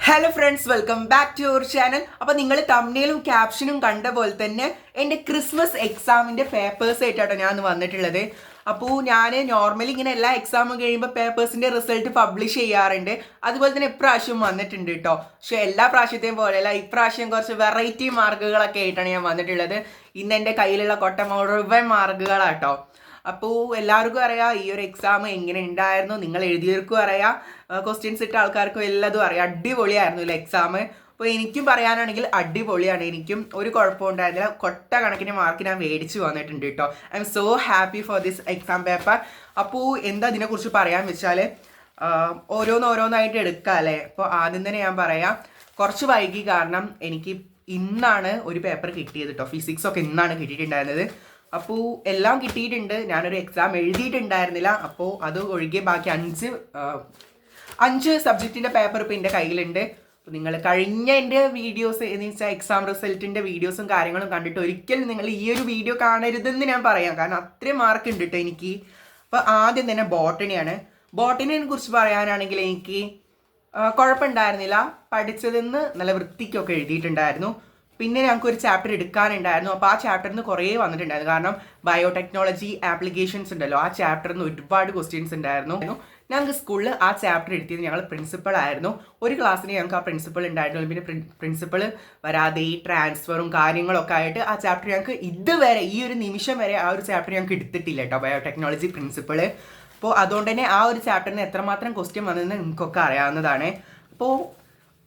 Hello friends, welcome back to your channel. അപ്പോൾ നിങ്ങൾ തംബ്നെയിലും ക്യാപ്ഷനും കണ്ട പോലെ തന്നെ എൻ്റെ ക്രിസ്മസ് എക്സാമിൻ്റെ പേപ്പേഴ്സ് ആയിട്ടാണ് ഞാൻ വന്നിട്ടുള്ളത്. അപ്പോൾ ഞാൻ നോർമലി ഇങ്ങനെ എല്ലാ എക്സാമും കഴിയുമ്പോൾ പേപ്പേഴ്സിൻ്റെ റിസൾട്ട് പബ്ലിഷ് ചെയ്യാറുണ്ട്. അതുപോലെ തന്നെ ഇപ്രാവശ്യം വന്നിട്ടുണ്ട് കേട്ടോ. പക്ഷേ എല്ലാ പ്രാവശ്യത്തെയും പോലെയല്ല, ഇപ്രാവശ്യം കുറച്ച് വെറൈറ്റി മാർക്കുകളൊക്കെ ആയിട്ടാണ് ഞാൻ വന്നിട്ടുള്ളത്. ഇന്ന് എൻ്റെ കയ്യിലുള്ള കൊട്ട മുഴുവൻ മാർക്കുകളാട്ടോ. അപ്പോൾ എല്ലാവർക്കും അറിയാം ഈ ഒരു എക്സാം എങ്ങനെ ഉണ്ടായിരുന്നു, നിങ്ങൾ എഴുതിയവർക്കും അറിയാം, ക്വസ്റ്റ്യൻസ് ഇട്ട ആൾക്കാർക്കും എല്ലാതും അറിയാം. അടിപൊളിയായിരുന്നു ഇല്ല എക്സാം. അപ്പോൾ എനിക്കും പറയാനാണെങ്കിൽ അടിപൊളിയാണ്. എനിക്കും ഒരു കുഴപ്പവും ഉണ്ടായിരുന്നില്ല. കൊട്ട കണക്കിന് മാർക്ക് ഞാൻ മേടിച്ച് വന്നിട്ടുണ്ട് കേട്ടോ. I M so happy for this exam paper. അപ്പോൾ എന്താ ഇതിനെക്കുറിച്ച് പറയാൻ വെച്ചാൽ ഓരോന്നായിട്ട് എടുക്കാം അല്ലേ. അപ്പോൾ ആദ്യം തന്നെ ഞാൻ പറയാം, കുറച്ച് വൈകി കാരണം എനിക്ക് ഇന്നാണ് ഒരു പേപ്പർ കിട്ടിയത് കേട്ടോ. ഫിസിക്സൊക്കെ ഇന്നാണ് കിട്ടിയിട്ടുണ്ടായിരുന്നത്. അപ്പോൾ എല്ലാം കിട്ടിയിട്ടുണ്ട്. ഞാനൊരു എക്സാം എഴുതിയിട്ടുണ്ടായിരുന്നില്ല. അപ്പോൾ അത് ഒഴികെ ബാക്കി അഞ്ച് സബ്ജക്റ്റിൻ്റെ പേപ്പർ ഇപ്പോൾ എൻ്റെ കയ്യിലുണ്ട്. അപ്പോൾ നിങ്ങൾ കഴിഞ്ഞ എൻ്റെ വീഡിയോസ് എന്ന് വെച്ചാൽ എക്സാം റിസൾട്ടിൻ്റെ വീഡിയോസും കാര്യങ്ങളും കണ്ടിട്ട് ഒരിക്കലും നിങ്ങൾ ഈ ഒരു വീഡിയോ കാണരുതെന്ന് ഞാൻ പറയാം. കാരണം അത്രയും മാർക്ക് ഉണ്ട് കേട്ടോ എനിക്ക്. അപ്പോൾ ആദ്യം തന്നെ ബോട്ടണിയാണ്. ബോട്ടണിയെ കുറിച്ച് പറയാനാണെങ്കിൽ എനിക്ക് കുഴപ്പമുണ്ടായിരുന്നില്ല. പഠിച്ചതെന്ന് നല്ല വൃത്തിക്കൊക്കെ എഴുതിയിട്ടുണ്ടായിരുന്നു. പിന്നെ ഞങ്ങൾക്ക് ഒരു ചാപ്റ്റർ എടുക്കാനുണ്ടായിരുന്നു. അപ്പോൾ ആ ചാപ്റ്ററിൽ നിന്ന് കുറേ വന്നിട്ടുണ്ടായിരുന്നു. കാരണം ബയോടെക്നോളജി ആപ്ലിക്കേഷൻസ് ഉണ്ടല്ലോ, ആ ചാപ്റ്ററിൽ നിന്ന് ഒരുപാട് ക്വസ്റ്റ്യൻസ് ഉണ്ടായിരുന്നു. ഞങ്ങൾക്ക് സ്കൂളിൽ ആ ചാപ്റ്റർ എടുത്തിയത് ഞങ്ങൾ പ്രിൻസിപ്പൾ ആയിരുന്നു. ഒരു ക്ലാസ്സിന് ഞങ്ങൾക്ക് ആ പ്രിൻസിപ്പൾ ഉണ്ടായിരുന്നു. പിന്നെ പ്രിൻസിപ്പൾ വരാതെ ഈ ട്രാൻസ്ഫറും കാര്യങ്ങളൊക്കെ ആയിട്ട് ആ ചാപ്റ്റർ ഞങ്ങൾക്ക് ഇതുവരെ ഈ ഒരു നിമിഷം വരെ ആ ഒരു ചാപ്റ്റർ ഞങ്ങൾക്ക് എടുത്തിട്ടില്ല കേട്ടോ, ബയോടെക്നോളജി പ്രിൻസിപ്പൾ. അപ്പോൾ അതുകൊണ്ട് തന്നെ ആ ഒരു ചാപ്റ്ററിന് എത്രമാത്രം ക്വസ്റ്റ്യൻ വന്നതെന്ന് നിങ്ങൾക്കൊക്കെ അറിയാവുന്നതാണ്. അപ്പോൾ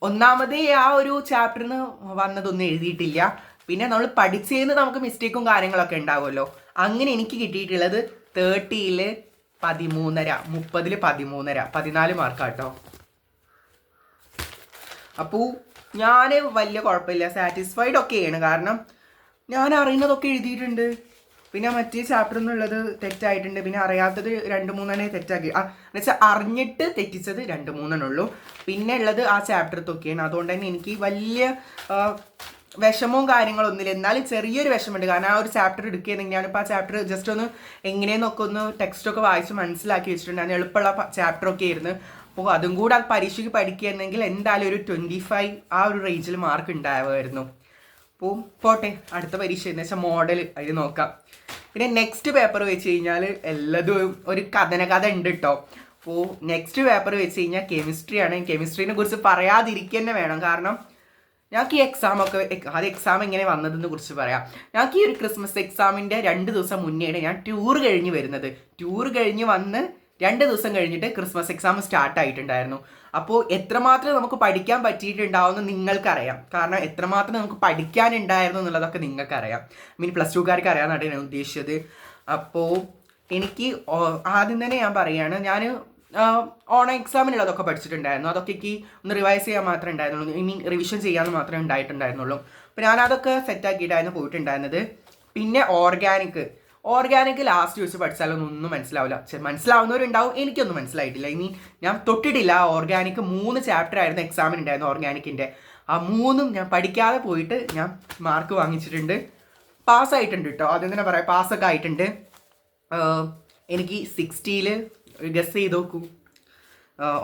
ഒന്നാമതേ ആ ഒരു ചാപ്റ്ററിന് വന്നതൊന്നും എഴുതിയിട്ടില്ല. പിന്നെ നമ്മൾ പഠിച്ചതിന് നമുക്ക് മിസ്റ്റേക്കും കാര്യങ്ങളൊക്കെ ഉണ്ടാവുമല്ലോ. അങ്ങനെ എനിക്ക് കിട്ടിയിട്ടുള്ളത് 30ൽ 13.5, 30ൽ 13.5, 14 മാർക്കാട്ടോ. അപ്പോൾ ഞാൻ വലിയ കുഴപ്പമില്ല, സാറ്റിസ്ഫൈഡ് ഒക്കെയാണ്. കാരണം ഞാൻ അറിയുന്നതൊക്കെ എഴുതിയിട്ടുണ്ട്. പിന്നെ മറ്റേ ചാപ്റ്റർ എന്നുള്ളത് തെറ്റായിട്ടുണ്ട്. പിന്നെ അറിയാത്തത് 2-3 തെറ്റാക്കി, എന്നുവെച്ചാൽ അറിഞ്ഞിട്ട് തെറ്റിച്ചത് 2-3 ഉള്ളൂ. പിന്നെ ഉള്ളത് ആ ചാപ്റ്ററത്തൊക്കെയാണ്. അതുകൊണ്ട് തന്നെ എനിക്ക് വലിയ വിഷമവും കാര്യങ്ങളൊന്നുമില്ല. എന്നാലും ചെറിയൊരു വിഷമമുണ്ട്. കാരണം ആ ഒരു ചാപ്റ്റർ എടുക്കുകയാണെങ്കിൽ ഞാനിപ്പോൾ ആ ചാപ്റ്റർ ജസ്റ്റ് ഒന്ന് എങ്ങനെയെന്നൊക്കെ ഒന്ന് ടെക്സ്റ്റൊക്കെ വായിച്ച് മനസ്സിലാക്കി വെച്ചിട്ടുണ്ട്. എളുപ്പമുള്ള ചാപ്റ്ററൊക്കെ ആയിരുന്നു. അപ്പോൾ അതും കൂടെ അത് പരീക്ഷയ്ക്ക് പഠിക്കുകയാണെങ്കിൽ എന്തായാലും ഒരു 25 ആ ഒരു റേഞ്ചിൽ മാർക്ക് ഉണ്ടാവുമായിരുന്നു. അപ്പോൾ പോട്ടെ, അടുത്ത പരീക്ഷ എന്ന് വെച്ചാൽ മോഡൽ അതിൽ നോക്കാം. പിന്നെ നെക്സ്റ്റ് പേപ്പർ വെച്ച് കഴിഞ്ഞാൽ എല്ലാതും ഒരു കഥ ഉണ്ട് കേട്ടോ. അപ്പോൾ നെക്സ്റ്റ് പേപ്പർ വെച്ച് കഴിഞ്ഞാൽ കെമിസ്ട്രിയാണ്. കെമിസ്ട്രീനെ കുറിച്ച് പറയാതിരിക്കുക തന്നെ വേണം. കാരണം ഞങ്ങൾക്ക് ഈ എക്സാം എങ്ങനെ വന്നതെന്ന് കുറിച്ച് പറയാം. ഞങ്ങൾക്ക് ഈ ഒരു ക്രിസ്മസ് എക്സാമിൻ്റെ 2 ദിവസം മുന്നേയാണ് ഞാൻ ടൂർ കഴിഞ്ഞ് വരുന്നത്. ടൂർ കഴിഞ്ഞ് വന്ന് 2 ദിവസം കഴിഞ്ഞിട്ട് ക്രിസ്മസ് എക്സാം സ്റ്റാർട്ട് ആയിട്ടുണ്ടായിരുന്നു. അപ്പോൾ എത്രമാത്രം നമുക്ക് പഠിക്കാൻ പറ്റിയിട്ടുണ്ടാവുമെന്ന് നിങ്ങൾക്കറിയാം. കാരണം എത്രമാത്രം നമുക്ക് പഠിക്കാനുണ്ടായിരുന്നു എന്നുള്ളതൊക്കെ നിങ്ങൾക്കറിയാം. പ്ലസ് ടുക്കാർക്ക് അറിയാമെന്നാണ് ഞാൻ ഉദ്ദേശിച്ചത്. അപ്പോൾ എനിക്ക് ആദ്യം തന്നെ ഞാൻ പറയുകയാണ്, ഞാൻ ഓണം എക്സാമിനുള്ളതൊക്കെ പഠിച്ചിട്ടുണ്ടായിരുന്നു. അതൊക്കെ എനിക്ക് ഒന്ന് റിവൈസ് ചെയ്യാൻ മാത്രമേ ഉണ്ടായിരുന്നുള്ളൂ, റിവിഷൻ ചെയ്യാമെന്ന് മാത്രമേ ഉണ്ടായിട്ടുണ്ടായിരുന്നുള്ളൂ. അപ്പോൾ ഞാനതൊക്കെ സെറ്റാക്കിയിട്ടായിരുന്നു പോയിട്ടുണ്ടായിരുന്നത്. പിന്നെ ഓർഗാനിക് ലാസ്റ്റ് വെച്ച് പഠിച്ചാലൊന്നും ഒന്നും മനസ്സിലാവില്ല. മനസ്സിലാവുന്നവരുണ്ടാവും, എനിക്കൊന്നും മനസ്സിലായിട്ടില്ല. ഞാൻ തൊട്ടിട്ടില്ല. ഓർഗാനിക് 3 ചാപ്റ്റർ ആയിരുന്നു എക്സാമിനുണ്ടായിരുന്നു ഓർഗാനിക്കിൻ്റെ. ആ 3ഉം ഞാൻ പഠിക്കാതെ പോയിട്ട് ഞാൻ മാർക്ക് വാങ്ങിച്ചിട്ടുണ്ട്. പാസ്സായിട്ടുണ്ട് കേട്ടോ. ആദ്യം തന്നെ പറയാം, പാസ്സൊക്കെ ആയിട്ടുണ്ട്. എനിക്ക് 60ൽ ഗസ് ചെയ്ത് നോക്കൂ,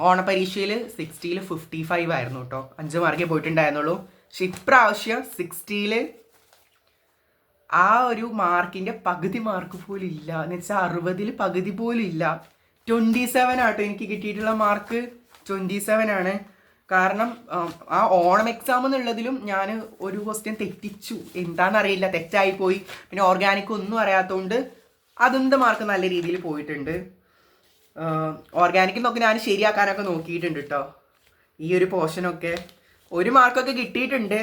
ഓണപരീക്ഷയിൽ 60ൽ 55 ആയിരുന്നു കേട്ടോ. 5 മാർക്കേ പോയിട്ടുണ്ടായിരുന്നുള്ളൂ. പക്ഷെ ഇപ്രാവശ്യം 60ൽ ആ ഒരു മാർക്കിൻ്റെ പകുതി മാർക്ക് പോലും ഇല്ല. എന്ന് വെച്ചാൽ 60ൽ പകുതി പോലും ഇല്ല. 27 ആട്ടോ എനിക്ക് കിട്ടിയിട്ടുള്ള മാർക്ക്. 27 ആണ്. കാരണം ആ ഓണം എക്സാം എന്നുള്ളതിലും ഞാൻ ഒരു ക്വസ്റ്റ്യൻ തെറ്റിച്ചു, എന്താണെന്നറിയില്ല, തെറ്റായിപ്പോയി. പിന്നെ ഓർഗാനിക് ഒന്നും അറിയാത്തതുകൊണ്ട് അതിൻ്റെ മാർക്ക് നല്ല രീതിയിൽ പോയിട്ടുണ്ട്. ഓർഗാനിക്കിൽ നിന്നൊക്കെ ഞാൻ ശരിയാക്കാനൊക്കെ നോക്കിയിട്ടുണ്ട് കേട്ടോ. ഈ ഒരു പോർഷനൊക്കെ 1 മാർക്കൊക്കെ കിട്ടിയിട്ടുണ്ട്.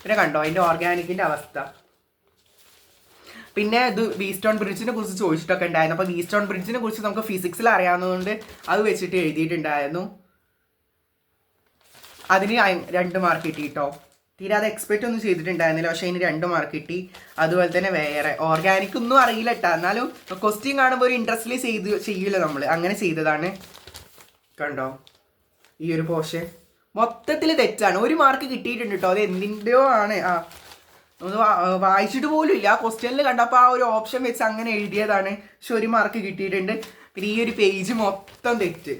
പിന്നെ കണ്ടോ അതിൻ്റെ ഓർഗാനിക്കിൻ്റെ അവസ്ഥ. പിന്നെ ഇത് വീസ്റ്റോൺ ബ്രിഡ്ജിനെ കുറിച്ച് ചോദിച്ചിട്ടൊക്കെ ഉണ്ടായിരുന്നു. അപ്പോൾ വീസ്റ്റോൺ ബ്രിഡ്ജിനെ കുറിച്ച് നമുക്ക് ഫിസിക്സിൽ അറിയാവുന്നതുകൊണ്ട് അത് വെച്ചിട്ട് എഴുതിയിട്ടുണ്ടായിരുന്നു. അതിന് 2 മാർക്ക് കിട്ടി കേട്ടോ. തീരെ അത് എക്സ്പെക്റ്റ് ഒന്നും ചെയ്തിട്ടുണ്ടായിരുന്നില്ല, പക്ഷേ അതിന് 2 മാർക്ക് കിട്ടി. അതുപോലെ തന്നെ വേറെ ഓർഗാനിക് ഒന്നും അറിയില്ല കേട്ടോ. എന്നാലും ക്വസ്റ്റ്യൻ കാണുമ്പോൾ ഒരു ഇൻട്രസ്റ്റിൽ ചെയ്യില്ല നമ്മൾ, അങ്ങനെ ചെയ്തതാണ്. കണ്ടോ ഈ ഒരു പോർഷൻ മൊത്തത്തിൽ തെറ്റാണ്. 1 മാർക്ക് കിട്ടിയിട്ടുണ്ട് കേട്ടോ. അത് എന്തിൻ്റെയോ ആണ്. ഒന്ന് വായിച്ചിട്ട് പോലും ഇല്ല. ക്വസ്റ്റ്യനിൽ കണ്ടപ്പോൾ ആ ഒരു ഓപ്ഷൻ വെച്ച് അങ്ങനെ എഴുതിയതാണ്. പക്ഷെ 1 മാർക്ക് കിട്ടിയിട്ടുണ്ട്. പിന്നെ ഈ ഒരു പേജ് മൊത്തം തെറ്റ്.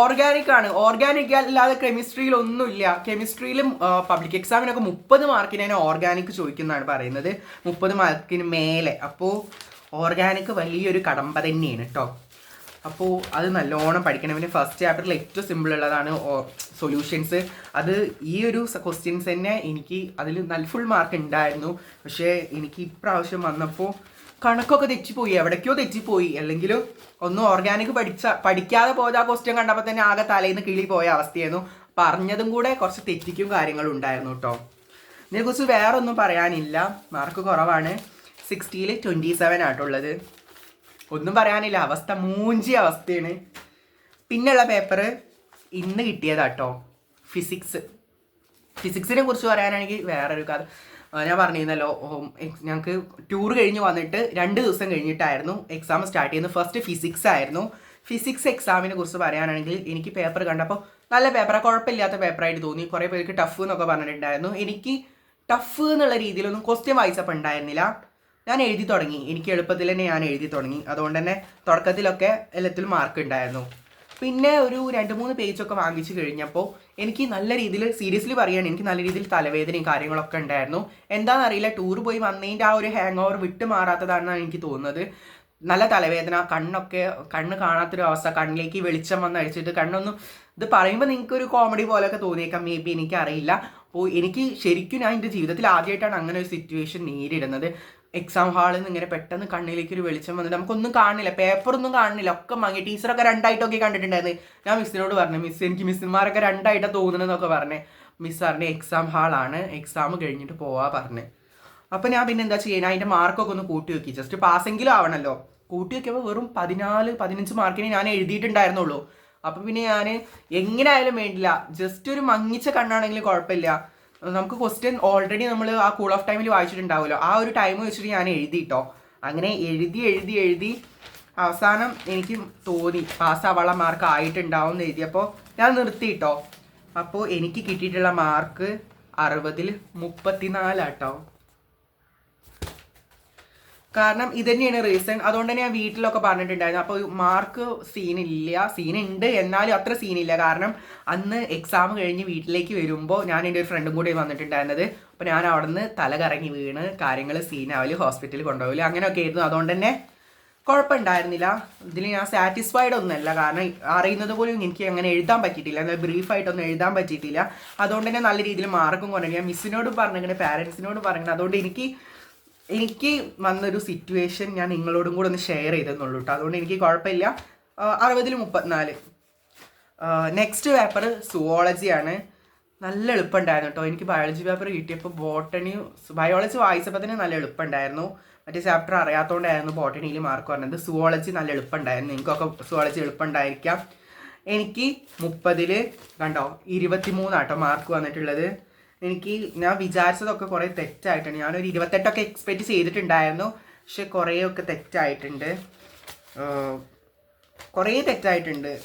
ഓർഗാനിക് ആണ്. ഓർഗാനിക് അല്ലാതെ കെമിസ്ട്രിയിൽ ഒന്നുമില്ല. കെമിസ്ട്രിയിലും പബ്ലിക് എക്സാമിനൊക്കെ 30 മാർക്കിന് തന്നെ ഓർഗാനിക് ചോദിക്കുന്നതാണ് പറയുന്നത്, 30 മാർക്കിന് മേലെ. അപ്പോൾ ഓർഗാനിക് വലിയൊരു കടമ്പ തന്നെയാണ് കേട്ടോ. അപ്പോൾ അത് നല്ലോണം പഠിക്കണം. പിന്നെ ഫസ്റ്റ് ചാപ്റ്ററിൽ ഏറ്റവും സിമ്പിൾ ഉള്ളതാണ് സൊല്യൂഷൻസ്. അത് ഈ ഒരു ക്വസ്റ്റ്യൻസ് തന്നെ എനിക്ക് അതിൽ നല്ല ഫുൾ മാർക്ക് ഉണ്ടായിരുന്നു. പക്ഷേ എനിക്ക് ഇപ്രാവശ്യം വന്നപ്പോൾ കണക്കൊക്കെ തെറ്റിപ്പോയി, എവിടേക്കോ തെറ്റിപ്പോയി. അല്ലെങ്കിലും ഒന്നും ഓർഗാനിക് പഠിക്കാതെ പോയത് ആ ക്വസ്റ്റ്യൻ കണ്ടപ്പോൾ തന്നെ ആകെ തലേന്ന് കിളി പോയ അവസ്ഥയായിരുന്നു. പറഞ്ഞതും കൂടെ കുറച്ച് തെറ്റിക്കും കാര്യങ്ങളും ഉണ്ടായിരുന്നു കേട്ടോ. ഇതിനെക്കുറിച്ച് വേറെ ഒന്നും പറയാനില്ല. മാർക്ക് കുറവാണ്, 60ൽ 27 ആയിട്ടുള്ളത്. ഒന്നും പറയാനില്ല, അവസ്ഥ മൂഞ്ചിയ അവസ്ഥയാണ്. പിന്നെയുള്ള പേപ്പർ ഇന്ന് കിട്ടിയതാട്ടോ, ഫിസിക്സിനെ കുറിച്ച് പറയാനാണെങ്കിൽ വേറൊരു കഥ. ഞാൻ പറഞ്ഞിരുന്നല്ലോ, ഞങ്ങൾക്ക് ടൂർ കഴിഞ്ഞ് വന്നിട്ട് 2 ദിവസം കഴിഞ്ഞിട്ടായിരുന്നു എക്സാം സ്റ്റാർട്ട് ചെയ്യുന്നത്. ഫസ്റ്റ് ഫിസിക്സ് ആയിരുന്നു. ഫിസിക്സ് എക്സാമിനെ കുറിച്ച് പറയാനാണെങ്കിൽ എനിക്ക് പേപ്പർ കണ്ടപ്പോൾ നല്ല പേപ്പറാണ്, കുഴപ്പമില്ലാത്ത പേപ്പറായിട്ട് തോന്നി. കുറേ പേർക്ക് ടഫ് എന്നൊക്കെ പറഞ്ഞിട്ടുണ്ടായിരുന്നു. എനിക്ക് ടഫ് എന്നുള്ള രീതിയിലൊന്നും ക്വസ്റ്റ്യൻ വായിച്ചപ്പോൾ ഉണ്ടായിരുന്നില്ല. ഞാൻ എഴുതി തുടങ്ങി, എനിക്ക് എളുപ്പത്തിൽ തന്നെ ഞാൻ എഴുതി തുടങ്ങി. അതുകൊണ്ട് തന്നെ തുടക്കത്തിലൊക്കെ എല്ലാത്തിലും മാർക്ക് ഉണ്ടായിരുന്നു. പിന്നെ ഒരു 2-3 പേജൊക്കെ വാങ്ങിച്ചു കഴിഞ്ഞപ്പോൾ എനിക്ക് നല്ല രീതിയിൽ, സീരിയസ്ലി പറയുകയാണ്, എനിക്ക് നല്ല രീതിയിൽ തലവേദനയും കാര്യങ്ങളൊക്കെ ഉണ്ടായിരുന്നു. എന്താണെന്നറിയില്ല, ടൂർ പോയി വന്നതിൻ്റെ ആ ഒരു ഹാങ് ഓവർ വിട്ട് മാറാത്തതാണെന്നാണ് എനിക്ക് തോന്നുന്നത്. നല്ല തലവേദന, കണ്ണ് കാണാത്തൊരു അവസ്ഥ, കണ്ണിലേക്ക് വെളിച്ചം വന്ന് അടിച്ചിട്ട് കണ്ണൊന്നും, ഇത് പറയുമ്പോൾ നിങ്ങൾക്കൊരു കോമഡി പോലെയൊക്കെ തോന്നിയേക്കാം, മേ ബി, എനിക്കറിയില്ല. അപ്പോൾ എനിക്ക് ശരിക്കും ഞാൻ എൻ്റെ ജീവിതത്തിൽ ആദ്യമായിട്ടാണ് അങ്ങനെ ഒരു സിറ്റുവേഷൻ നേരിടുന്നത്. എക്സാം ഹാളിൽ നിന്ന് ഇങ്ങനെ പെട്ടെന്ന് കണ്ണിലേക്ക് ഒരു വെളിച്ചം വന്നിട്ട് നമുക്കൊന്നും കാണില്ല, പേപ്പറൊന്നും കാണില്ല, ഒക്കെ മങ്ങി. ടീച്ചറൊക്കെ 2ആയിട്ടൊക്കെ കണ്ടിട്ടുണ്ടായിരുന്നു. ഞാൻ മിസ്സിനോട് പറഞ്ഞു, മിസ് എനിക്ക് മിസ്സുമാരൊക്കെ 2ആയിട്ടാണ് തോന്നുന്നതെന്നൊക്കെ പറഞ്ഞേ. മിസ് പറഞ്ഞ് എക്സാം ഹാളാണ്, എക്സാം കഴിഞ്ഞിട്ട് പോവാ പറഞ്ഞ്. അപ്പോൾ ഞാൻ പിന്നെ എന്താ ചെയ്യുക, അതിൻ്റെ മാർക്കൊക്കെ ഒന്ന് കൂട്ടി വെക്കി, ജസ്റ്റ് പാസ്സെങ്കിലും ആവണമല്ലോ. കൂട്ടി വെക്കുമ്പോൾ വെറും 14-15 മാർക്കിന് ഞാൻ എഴുതിയിട്ടുണ്ടായിരുന്നുള്ളൂ. അപ്പം പിന്നെ ഞാൻ എങ്ങനെ ആയാലും വേണ്ടില്ല, ജസ്റ്റ് ഒരു മങ്ങിച്ച കണ്ണാണെങ്കിലും കുഴപ്പമില്ല, നമുക്ക് ക്വസ്റ്റ്യൻ ഓൾറെഡി നമ്മൾ ആ കൂൾ ഓഫ് ടൈമിൽ വായിച്ചിട്ടുണ്ടാവുമല്ലോ, ആ ഒരു ടൈം വെച്ചിട്ട് ഞാൻ എഴുതിയിട്ടോ. അങ്ങനെ എഴുതി അവസാനം എനിക്ക് തോന്നി പാസ്സാവാനുള്ള മാർക്ക് ആയിട്ടുണ്ടാവും എന്ന് എഴുതിയപ്പോൾ ഞാൻ നിർത്തിയിട്ടോ. അപ്പോൾ എനിക്ക് കിട്ടിയിട്ടുള്ള മാർക്ക് 60ൽ 34 ആട്ടോ. കാരണം ഇതന്നെയാണ് റീസൺ. അതുകൊണ്ട് തന്നെ ഞാൻ വീട്ടിലൊക്കെ പറഞ്ഞിട്ടുണ്ടായിരുന്നു. അപ്പോൾ മാർക്ക് സീനുണ്ട്, എന്നാലും അത്ര സീനില്ല. കാരണം അന്ന് എക്സാം കഴിഞ്ഞ് വീട്ടിലേക്ക് വരുമ്പോൾ ഞാൻ എൻ്റെ ഒരു ഫ്രണ്ടും കൂടി വന്നിട്ടുണ്ടായിരുന്നത്. അപ്പോൾ ഞാൻ അവിടെ നിന്ന് തല കറങ്ങി വീണ് കാര്യങ്ങൾ സീനാവല്, ഹോസ്പിറ്റലിൽ കൊണ്ടുപോകല്, അങ്ങനെയൊക്കെ ആയിരുന്നു. അതുകൊണ്ട് തന്നെ കുഴപ്പമുണ്ടായിരുന്നില്ല. ഇതിൽ ഞാൻ സാറ്റിസ്ഫൈഡ് ഒന്നുമല്ല, കാരണം അറിയുന്നത് പോലും എനിക്ക് അങ്ങനെ എഴുതാൻ പറ്റിയിട്ടില്ല, എന്നാൽ ബ്രീഫായിട്ടൊന്നും എഴുതാൻ പറ്റിയിട്ടില്ല. അതുകൊണ്ട് തന്നെ നല്ല രീതിയിൽ മാർക്കും കുറഞ്ഞു. ഞാൻ മിസ്സിനോട് പറഞ്ഞിങ്ങനെ, പാരൻസിനോട് പറഞ്ഞിങ്ങനെ. അതുകൊണ്ട് എനിക്ക് വന്നൊരു സിറ്റുവേഷൻ ഞാൻ നിങ്ങളോടും കൂടെ ഒന്ന് ഷെയർ ചെയ്തെന്നുള്ളൂ കേട്ടോ. അതുകൊണ്ട് എനിക്ക് കുഴപ്പമില്ല. 60ൽ 34. നെക്സ്റ്റ് പേപ്പർ സുവോളജിയാണ്. നല്ല എളുപ്പമുണ്ടായിരുന്നു കേട്ടോ. എനിക്ക് ബയോളജി പേപ്പർ കിട്ടിയപ്പോൾ ബയോളജി വായിച്ചപ്പോൾ തന്നെ നല്ല എളുപ്പമുണ്ടായിരുന്നു. മറ്റേ ചാപ്റ്റർ അറിയാത്തതുകൊണ്ടായിരുന്നു ബോട്ടണിയിൽ മാർക്ക് പറഞ്ഞത്. സുവോളജി നല്ല എളുപ്പമുണ്ടായിരുന്നു. നിങ്ങൾക്കൊക്കെ സുവോളജി എളുപ്പമുണ്ടായിരിക്കാം. എനിക്ക് 30ൽ കണ്ടോ 23 ആട്ടോ മാർക്ക് വന്നിട്ടുള്ളത്. ഞാൻ വിചാരിച്ചതൊക്കെ കുറേ തെറ്റായിട്ടുണ്ട്. ഞാനൊരു 28ഒക്കെ എക്സ്പെക്റ്റ് ചെയ്തിട്ടുണ്ടായിരുന്നു, പക്ഷെ കുറേയൊക്കെ തെറ്റായിട്ടുണ്ട്,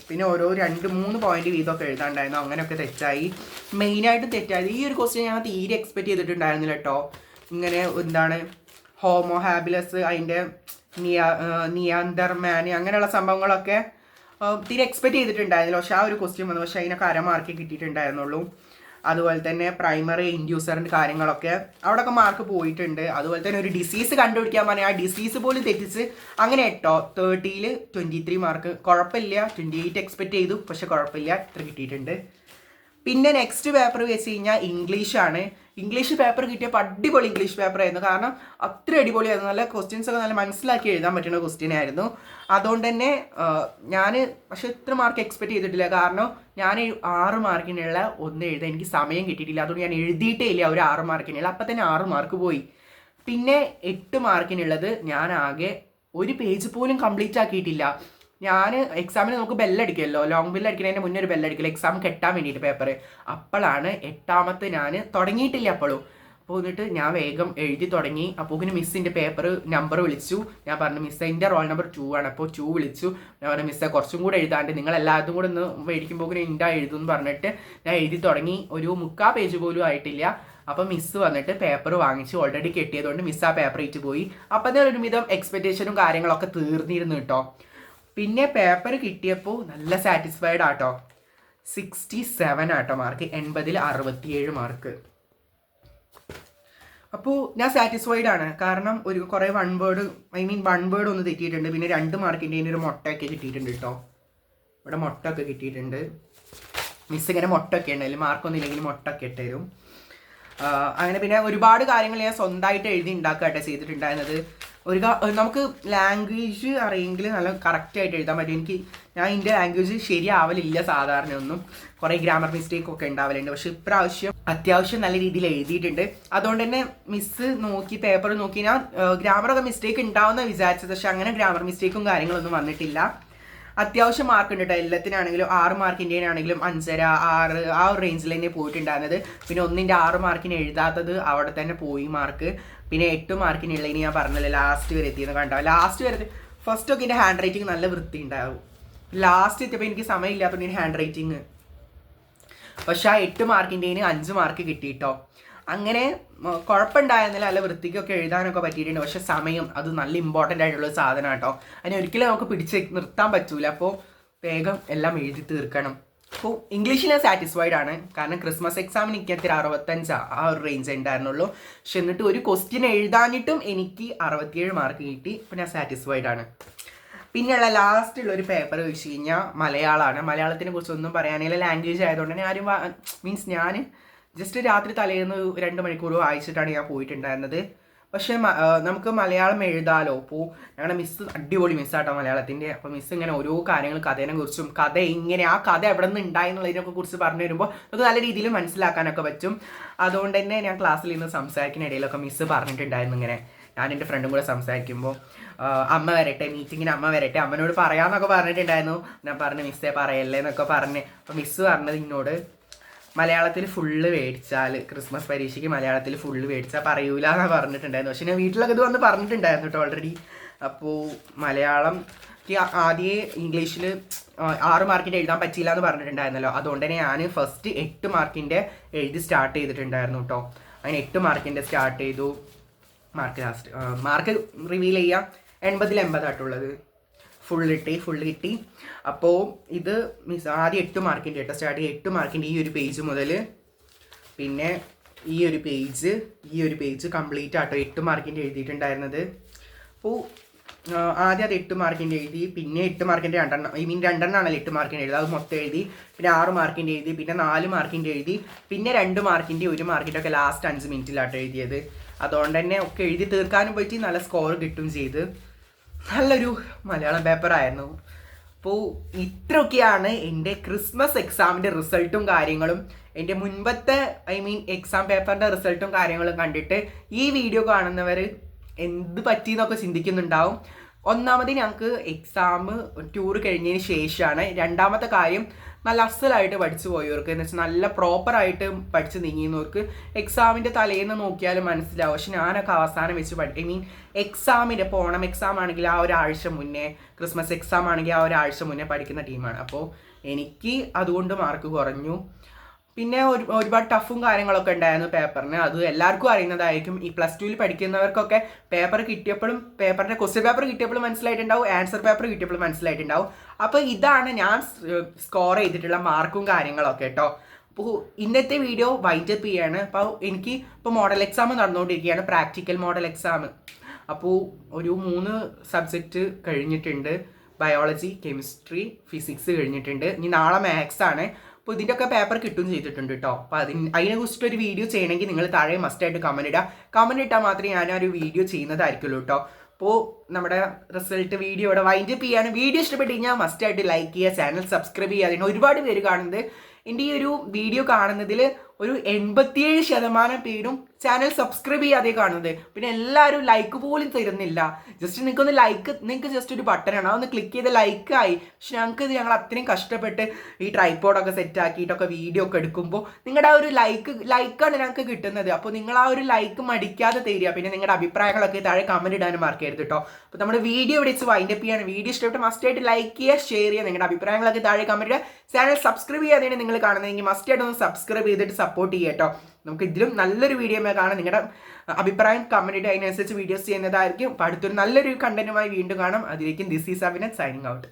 പിന്നെ ഓരോ 2-3 പോയിന്റ് വീതമൊക്കെ എഴുതാണ്ടായിരുന്നു, അങ്ങനെയൊക്കെ തെറ്റായി. മെയിനായിട്ട് തെറ്റായത് ഈ ഒരു ക്വസ്റ്റ്യൻ ഞാൻ തീരെ എക്സ്പെക്റ്റ് ചെയ്തിട്ടുണ്ടായിരുന്നില്ല കേട്ടോ. ഇങ്ങനെ എന്താണ് ഹോമോ ഹാബിലസ്, അതിൻ്റെ നിയാന്തർമാൻ, അങ്ങനെയുള്ള സംഭവങ്ങളൊക്കെ തീരെ എക്സ്പെക്റ്റ് ചെയ്തിട്ടുണ്ടായിരുന്നില്ല. പക്ഷെ ആ ഒരു ക്വസ്റ്റ്യൻ വന്നു, പക്ഷെ അതിനൊക്കെ 1/2 മാർക്ക് കിട്ടിയിട്ടുണ്ടായിരുന്നുള്ളൂ. അതുപോലെ തന്നെ പ്രൈമറി ഇൻഡ്യൂസറിൻ്റെ കാര്യങ്ങളൊക്കെ അവിടെയൊക്കെ മാർക്ക് പോയിട്ടുണ്ട്. അതുപോലെ തന്നെ ഒരു ഡിസീസ് കണ്ടുപിടിക്കാൻ പറഞ്ഞാൽ ആ ഡിസീസ് പോലും തെറ്റിച്ച് അങ്ങനെ കേട്ടോ. 30ൽ 23 മാർക്ക്, കുഴപ്പമില്ല. 28 എക്സ്പെക്റ്റ് ചെയ്തു, പക്ഷെ കുഴപ്പമില്ല, ഇത്ര കിട്ടിയിട്ടുണ്ട്. പിന്നെ നെക്സ്റ്റ് പേപ്പർ വെച്ച് കഴിഞ്ഞാൽ ഇംഗ്ലീഷാണ്. ഇംഗ്ലീഷ് പേപ്പർ കിട്ടിയപ്പോൾ അടിപൊളി ഇംഗ്ലീഷ് പേപ്പർ ആയിരുന്നു. കാരണം അത്ര അടിപൊളിയായിരുന്നു, നല്ല ക്വസ്റ്റ്യൻസ് ഒക്കെ നല്ല മനസ്സിലാക്കി എഴുതാൻ പറ്റുന്ന ക്വസ്റ്റ്യൻ ആയിരുന്നു. അതുകൊണ്ട് തന്നെ ഞാൻ പക്ഷെ ഇത്ര മാർക്ക് എക്സ്പെക്റ്റ് ചെയ്തിട്ടില്ല. കാരണം ഞാൻ 6 മാർക്കിനുള്ള ഒന്ന് എഴുതാൻ എനിക്ക് സമയം കിട്ടിയിട്ടില്ല. അതുകൊണ്ട് ഞാൻ എഴുതിയിട്ടേ ഇല്ല ഒരു 6 മാർക്കിനുള്ള. അപ്പം തന്നെ 6 മാർക്ക് പോയി. പിന്നെ 8 മാർക്കിനുള്ളത് ഞാൻ ആകെ ഒരു പേജ് പോലും കംപ്ലീറ്റ് ആക്കിയിട്ടില്ല. ഞാൻ എക്സാമിന് നമുക്ക് ബെല്ലടിക്കുമല്ലോ, ലോങ് ബെല്ലടിക്കുന്നതിൻ്റെ മുന്നേ ഒരു ബെല്ലടിക്കില്ല എക്സാം കെട്ടാൻ വേണ്ടിയിട്ട് പേപ്പർ. അപ്പോഴാണ് 8ാമത്തെ ഞാൻ തുടങ്ങിയിട്ടില്ല അപ്പോഴും. അപ്പോൾ എന്നിട്ട് ഞാൻ വേഗം എഴുതി തുടങ്ങി. അപ്പോൾ ഇങ്ങനെ മിസ്സിൻ്റെ പേപ്പർ നമ്പർ വിളിച്ചു. ഞാൻ പറഞ്ഞു മിസ്സേ എൻ്റെ റോൾ നമ്പർ 2 ആണ്. അപ്പോൾ 2 വിളിച്ചു. ഞാൻ പറഞ്ഞു മിസ്സേ കുറച്ചും കൂടെ എഴുതാണ്ട്, നിങ്ങൾ എല്ലാവരും കൂടെ ഒന്ന് മേടിക്കുമ്പോൾ ഇങ്ങനെ എഴുതുമെന്ന് പറഞ്ഞിട്ട് ഞാൻ എഴുതി തുടങ്ങി. ഒരു 3/4 പേജ് പോലും ആയിട്ടില്ല. അപ്പോൾ മിസ്സ് വന്നിട്ട് പേപ്പർ വാങ്ങിച്ച് ഓൾറെഡി കെട്ടിയതുകൊണ്ട് മിസ്സ് ആ പേപ്പർ ഇട്ട് പോയി. അപ്പം തന്നെ ഒരുവിധം എക്സ്പെക്റ്റേഷനും കാര്യങ്ങളൊക്കെ തീർന്നിരുന്നു കേട്ടോ. പിന്നെ പേപ്പർ കിട്ടിയപ്പോൾ നല്ല സാറ്റിസ്ഫൈഡ് ആട്ടോ. 67 ആട്ടോ മാർക്ക്, 80-ൽ 67 മാർക്ക്. അപ്പോൾ ഞാൻ സാറ്റിസ്ഫൈഡ് ആണ്. കാരണം കുറേ വൺ വേർഡ് ഒന്ന് തെറ്റിയിട്ടുണ്ട്. പിന്നെ 2 മാർക്കിൻ്റെ ഒരു മുട്ടയൊക്കെ കിട്ടിയിട്ടുണ്ട് കേട്ടോ. ഇവിടെ മുട്ടയൊക്കെ കിട്ടിയിട്ടുണ്ട്. മിസ് ഇങ്ങനെ മുട്ടയൊക്കെ ഉണ്ട്, അതിൽ മാർക്കൊന്നും ഇല്ലെങ്കിൽ മുട്ടയൊക്കെ ഇട്ടുതരും. അങ്ങനെ പിന്നെ ഒരുപാട് കാര്യങ്ങൾ ഞാൻ സ്വന്തമായിട്ട് എഴുതി ഉണ്ടാക്കുകയായിട്ട് ചെയ്തിട്ടുണ്ടായിരുന്നത്. നമുക്ക് ലാംഗ്വേജ് അറിയെങ്കിൽ നല്ല കറക്റ്റായിട്ട് എഴുതാൻ പറ്റും. ഞാൻ എൻ്റെ ലാംഗ്വേജ് ശരിയാവലില്ല സാധാരണ ഒന്നും, കുറേ ഗ്രാമർ മിസ്റ്റേക്കൊക്കെ ഉണ്ടാവലുണ്ട്. പക്ഷെ ഇപ്രാവശ്യം അത്യാവശ്യം നല്ല രീതിയിൽ എഴുതിയിട്ടുണ്ട്. അതുകൊണ്ട് തന്നെ മിസ്സ് നോക്കി പേപ്പർ നോക്കി ഞാൻ ഗ്രാമറൊക്കെ മിസ്റ്റേക്ക് ഉണ്ടാവുമെന്ന് വിചാരിച്ചത്. പക്ഷെ അങ്ങനെ ഗ്രാമർ മിസ്റ്റേക്കും കാര്യങ്ങളൊന്നും വന്നിട്ടില്ല. അത്യാവശ്യം മാർക്ക് ഉണ്ട് കേട്ടോ. എല്ലാത്തിനാണെങ്കിലും 6 മാർക്കിൻ്റെ ആണെങ്കിലും 5.5, 6 ആ ഒരു റേഞ്ചിൽ തന്നെ പോയിട്ടുണ്ടായിരുന്നത്. പിന്നെ 1-ൻ്റെ 6 മാർക്കിന് എഴുതാത്തത് അവിടെ തന്നെ പോയി മാർക്ക്. പിന്നെ 8 മാർക്കിനുള്ളതിന് ഞാൻ പറഞ്ഞല്ലോ ലാസ്റ്റ് വരെ എത്തിയെന്ന് കണ്ടാവും. ലാസ്റ്റ് വരെ ഫസ്റ്റൊക്കെ എൻ്റെ ഹാൻഡ് റൈറ്റിംഗ് നല്ല വൃത്തി ഉണ്ടാവും. ലാസ്റ്റ് എത്തിയപ്പോൾ എനിക്ക് സമയമില്ലാത്തതുകൊണ്ട് ഹാൻഡ് റൈറ്റിംഗ്. പക്ഷെ ആ 8 മാർക്കിൻ്റെന് 5 മാർക്ക് കിട്ടിയിട്ടോ. അങ്ങനെ കുഴപ്പമുണ്ടായിരുന്നില്ല, നല്ല വൃത്തിക്കൊക്കെ എഴുതാനൊക്കെ പറ്റിയിട്ടുണ്ട്. പക്ഷെ സമയം അത് നല്ല ഇമ്പോർട്ടൻ്റ് ആയിട്ടുള്ള സാധനം കേട്ടോ. അതിനെ ഒരിക്കലും നമുക്ക് പിടിച്ച് നിർത്താൻ പറ്റൂല. അപ്പോൾ വേഗം എല്ലാം എഴുതി തീർക്കണം. അപ്പോൾ ഇംഗ്ലീഷിൽ ഞാൻ സാറ്റിസ്ഫൈഡ് ആണ്. കാരണം ക്രിസ്മസ് എക്സാമിന് എനിക്ക് എത്ര 65 ആ ഒരു റേഞ്ച് ഉണ്ടായിരുന്നുള്ളൂ. പക്ഷെ എന്നിട്ട് ഒരു ക്വസ്റ്റ്യൻ എഴുതാനിട്ടും എനിക്ക് 67 മാർക്ക് കിട്ടി. അപ്പോൾ ഞാൻ സാറ്റിസ്ഫൈഡ് ആണ്. പിന്നെയുള്ള ലാസ്റ്റുള്ള ഒരു പേപ്പർ വെച്ച് കഴിഞ്ഞാൽ മലയാളമാണ്. മലയാളത്തിനെ കുറിച്ചൊന്നും പറയാനില്ല, ലാംഗ്വേജ് ആയതുകൊണ്ട് തന്നെ ആരും ഞാൻ ജസ്റ്റ് രാത്രി തലേന്ന് 2 മണിക്കൂർ വായിച്ചിട്ടാണ് ഞാൻ പോയിട്ടുണ്ടായിരുന്നത്. പക്ഷേ നമുക്ക് മലയാളം എഴുതാലോ. അപ്പോൾ ഞങ്ങളുടെ മിസ്സ് അടിപൊളി മിസ്സാട്ടോ മലയാളത്തിൻ്റെ. അപ്പോൾ മിസ്സ് ഇങ്ങനെ ഓരോ കാര്യങ്ങൾ കഥേനെ കുറിച്ചും കഥ ഇങ്ങനെ ആ കഥ എവിടെ നിന്ന് ഉണ്ടായെന്നുള്ളതിനൊക്കെ കുറിച്ച് പറഞ്ഞു വരുമ്പോൾ നമുക്ക് നല്ല രീതിയിൽ മനസ്സിലാക്കാനൊക്കെ പറ്റും. അതുകൊണ്ട് തന്നെ ഞാൻ ക്ലാസ്സിൽ നിന്ന് സംസാരിക്കുന്ന ഇടയിലൊക്കെ മിസ്സ് പറഞ്ഞിട്ടുണ്ടായിരുന്നു ഇങ്ങനെ. ഞാൻ എൻ്റെ ഫ്രണ്ടും കൂടെ സംസാരിക്കുമ്പോൾ അമ്മ വരട്ടെ, മീറ്റിങ്ങിന് അമ്മ വരട്ടെ, അമ്മനോട് പറയാമെന്നൊക്കെ പറഞ്ഞിട്ടുണ്ടായിരുന്നു. ഞാൻ പറഞ്ഞു മിസ്സേ പറയല്ലേ എന്നൊക്കെ പറഞ്ഞ്. അപ്പോൾ മിസ്സ് പറഞ്ഞത് എന്നോട് മലയാളത്തിൽ ഫുള്ള് മേടിച്ചാൽ ക്രിസ്മസ് പരീക്ഷയ്ക്ക് മലയാളത്തിൽ ഫുള്ള് മേടിച്ചാൽ പറയൂല എന്നാണ് പറഞ്ഞിട്ടുണ്ടായിരുന്നു. പക്ഷേ ഞാൻ വീട്ടിലൊക്കെ ഇത് വന്ന് പറഞ്ഞിട്ടുണ്ടായിരുന്നു കേട്ടോ ഓൾറെഡി. അപ്പോൾ മലയാളം ആദ്യമേ ഇംഗ്ലീഷിൽ 6 മാർക്കിൻ്റെ എഴുതാൻ പറ്റിയില്ല എന്ന് പറഞ്ഞിട്ടുണ്ടായിരുന്നല്ലോ. അതുകൊണ്ട് തന്നെ ഞാൻ ഫസ്റ്റ് 8 മാർക്കിൻ്റെ എഴുതി സ്റ്റാർട്ട് ചെയ്തിട്ടുണ്ടായിരുന്നു കേട്ടോ. അങ്ങനെ 8 മാർക്കിൻ്റെ സ്റ്റാർട്ട് ചെയ്തു. മാർക്ക് റിവീൽ ചെയ്യാം. 80-ൽ 80 ആയിട്ടുള്ളത് ഫുള്ള് കിട്ടി. അപ്പോൾ ഇത് മിസ് ആദ്യം 8 മാർക്കിൻ്റെ കേട്ടോ സ്റ്റാർട്ട് ചെയ്ത് 8 മാർക്കിൻ്റെ ഈ ഒരു പേജ് മുതൽ പിന്നെ ഈ ഒരു പേജ് കംപ്ലീറ്റ് ആട്ടോ 8 മാർക്കിൻ്റെ എഴുതിയിട്ടുണ്ടായിരുന്നത്. അപ്പോൾ ആദ്യം അത് 8 മാർക്കിൻ്റെ എഴുതി. പിന്നെ 8 മാർക്കിൻ്റെ 2 ആണല്ലോ 8 മാർക്കിൻ്റെ എഴുതി, അത് മൊത്തം എഴുതി. പിന്നെ 6 മാർക്കിൻ്റെ എഴുതി. പിന്നെ 4 മാർക്കിൻ്റെ എഴുതി. പിന്നെ 2 മാർക്കിൻ്റെ 1 മാർക്കിൻ്റെ ഒക്കെ ലാസ്റ്റ് 5 മിനിറ്റിലാട്ടോ എഴുതിയത്. അതുകൊണ്ട് തന്നെ ഒക്കെ എഴുതി തീർക്കാനും പറ്റി, നല്ല സ്കോർ കിട്ടും ചെയ്ത്. നല്ലൊരു മലയാളം പേപ്പറായിരുന്നു. അപ്പോൾ ഇത്രയൊക്കെയാണ് എൻ്റെ ക്രിസ്മസ് എക്സാമിൻ്റെ റിസൾട്ടും കാര്യങ്ങളും. എൻ്റെ മുൻപത്തെ എക്സാം പേപ്പറിൻ്റെ റിസൾട്ടും കാര്യങ്ങളും കണ്ടിട്ട് ഈ വീഡിയോ കാണുന്നവർ എന്ത് പറ്റിയെന്നൊക്കെ ചിന്തിക്കുന്നുണ്ടാവും. ഒന്നാമത് ഞങ്ങൾക്ക് എക്സാം ടൂർ കഴിഞ്ഞതിന് ശേഷമാണ്. രണ്ടാമത്തെ കാര്യം നല്ല അസലായിട്ട് പഠിച്ചു പോയവർക്ക് എന്ന് വെച്ചാൽ നല്ല പ്രോപ്പറായിട്ട് പഠിച്ച് നീങ്ങുന്നവർക്ക് എക്സാമിൻ്റെ തലേന്ന് നോക്കിയാലും മനസ്സിലാവും. പക്ഷെ ഞാനൊക്കെ അവസാനം വെച്ച് എക്സാമിൻ്റെ ഇപ്പോൾ ഓണം എക്സാം ആണെങ്കിൽ ആ ഒരാഴ്ച മുന്നേ, ക്രിസ്മസ് എക്സാം ആണെങ്കിൽ ആ ഒരാഴ്ച മുന്നേ പഠിക്കുന്ന ടീമാണ്. അപ്പോൾ എനിക്ക് അതുകൊണ്ട് മാർക്ക് കുറഞ്ഞു. പിന്നെ ഒരുപാട് ടഫും കാര്യങ്ങളൊക്കെ ഉണ്ടായിരുന്നു പേപ്പറിന്. അത് എല്ലാവർക്കും അറിയുന്നതായിരിക്കും. ഈ +2 പഠിക്കുന്നവർക്കൊക്കെ പേപ്പർ കിട്ടിയപ്പോഴും പേപ്പറിൻ്റെ ക്വസ്റ്റ്യൻ പേപ്പർ കിട്ടിയപ്പോഴും മനസ്സിലായിട്ടുണ്ടാവും, ആൻസർ പേപ്പർ കിട്ടിയപ്പോഴും മനസ്സിലായിട്ടുണ്ടാവും. അപ്പോൾ ഇതാണ് ഞാൻ സ്കോർ ചെയ്തിട്ടുള്ള മാർക്കും കാര്യങ്ങളൊക്കെ കേട്ടോ. അപ്പോൾ ഇന്നത്തെ വീഡിയോ വൈൻഡപ്പ് ചെയ്യാണ്. അപ്പോൾ എനിക്ക് ഇപ്പോൾ മോഡൽ എക്സാം നടന്നുകൊണ്ടിരിക്കുകയാണ്, പ്രാക്ടിക്കൽ മോഡൽ എക്സാം. അപ്പോൾ ഒരു 3 സബ്ജക്റ്റ് കഴിഞ്ഞിട്ടുണ്ട്. ബയോളജി, കെമിസ്ട്രി, ഫിസിക്സ് കഴിഞ്ഞിട്ടുണ്ട്. ഇനി നാളെ മാത്സ് ആണ്. അപ്പോൾ ഇതിൻ്റെയൊക്കെ പേപ്പർ കിട്ടും ചെയ്തിട്ടുണ്ട് കേട്ടോ. അപ്പോൾ അതിനെക്കുറിച്ചിട്ട് ഒരു വീഡിയോ ചെയ്യണമെങ്കിൽ നിങ്ങൾ താഴെ മസ്റ്റായിട്ട് കമൻറ്റ് ഇട്ടാൽ മാത്രമേ ഞാൻ ഒരു വീഡിയോ ചെയ്യുന്നതായിരിക്കുള്ളൂ കേട്ടോ. അപ്പോൾ നമ്മുടെ റിസൾട്ട് വീഡിയോ ഇവിടെ വൈൻഡപ്പ് ചെയ്യാണ്. വീഡിയോ ഇഷ്ടപ്പെട്ട് കഴിഞ്ഞാൽ മസ്റ്റായിട്ട് ലൈക്ക് ചെയ്യുക, ചാനൽ സബ്സ്ക്രൈബ് ചെയ്യുക. അതിന് ഒരുപാട് പേര് കാണുന്നത്, എൻ്റെ ഈ ഒരു വീഡിയോ കാണുന്നതിൽ ഒരു 87% പേരും ചാനൽ സബ്സ്ക്രൈബ് ചെയ്യാതെ കാണുന്നത്. പിന്നെ എല്ലാവരും ലൈക്ക് പോലും തരുന്നില്ല. ജസ്റ്റ് നിങ്ങൾക്ക് ജസ്റ്റ് ഒരു ബട്ടനാണ്, അതൊന്ന് ക്ലിക്ക് ചെയ്ത് ലൈക്കായി. പക്ഷെ ഞങ്ങൾ അത്രയും കഷ്ടപ്പെട്ട് ഈ ട്രൈപോഡൊക്കെ സെറ്റ് ആക്കിയിട്ടൊക്കെ വീഡിയോ ഒക്കെ എടുക്കുമ്പോൾ നിങ്ങളുടെ ആ ഒരു ലൈക്കാണ് ഞങ്ങൾക്ക് കിട്ടുന്നത്. അപ്പോൾ നിങ്ങൾ ആ ഒരു ലൈക്ക് മടിക്കാതെ തരിക. പിന്നെ നിങ്ങളുടെ അഭിപ്രായങ്ങളൊക്കെ താഴെ കമൻറ്റ് ഇടാനും മറക്കരുത് കേട്ടോ. അപ്പോൾ നമ്മുടെ വീഡിയോ ഇവിടെ വെച്ച് വൈൻഡപ്പ് ചെയ്യാണ്. വീഡിയോ ഇഷ്ടപ്പെട്ട് മസ്റ്റായിട്ട് ലൈക്ക് ചെയ്യുക, ഷെയർ ചെയ്യുക, നിങ്ങളുടെ അഭിപ്രായങ്ങളൊക്കെ താഴെ കമൻറ്റ് ചെയ്യുക. ചാനൽ സബ്സ്ക്രൈബ് ചെയ്യാതെയാണ് നിങ്ങൾ കാണുന്നതെങ്കിൽ മസ്റ്റായിട്ട് ഒന്ന് സബ്സ്ക്രൈബ് ചെയ്തിട്ട് സപ്പോർട്ട് ചെയ്യുക കേട്ടോ. നമുക്ക് ഇതിലും നല്ലൊരു വീഡിയോ കാണാം. നിങ്ങളുടെ അഭിപ്രായം കമൻറ്റ് ചെയ്ത് അതിനനുസരിച്ച് വീഡിയോസ് ചെയ്യുന്നതായിരിക്കും. അപ്പോൾ അടുത്തൊരു നല്ലൊരു കണ്ടന്റുമായി വീണ്ടും കാണാം. അതിലേക്കും ദിസ് ഈസ് അവിനത് സൈനിങ് ഔട്ട്.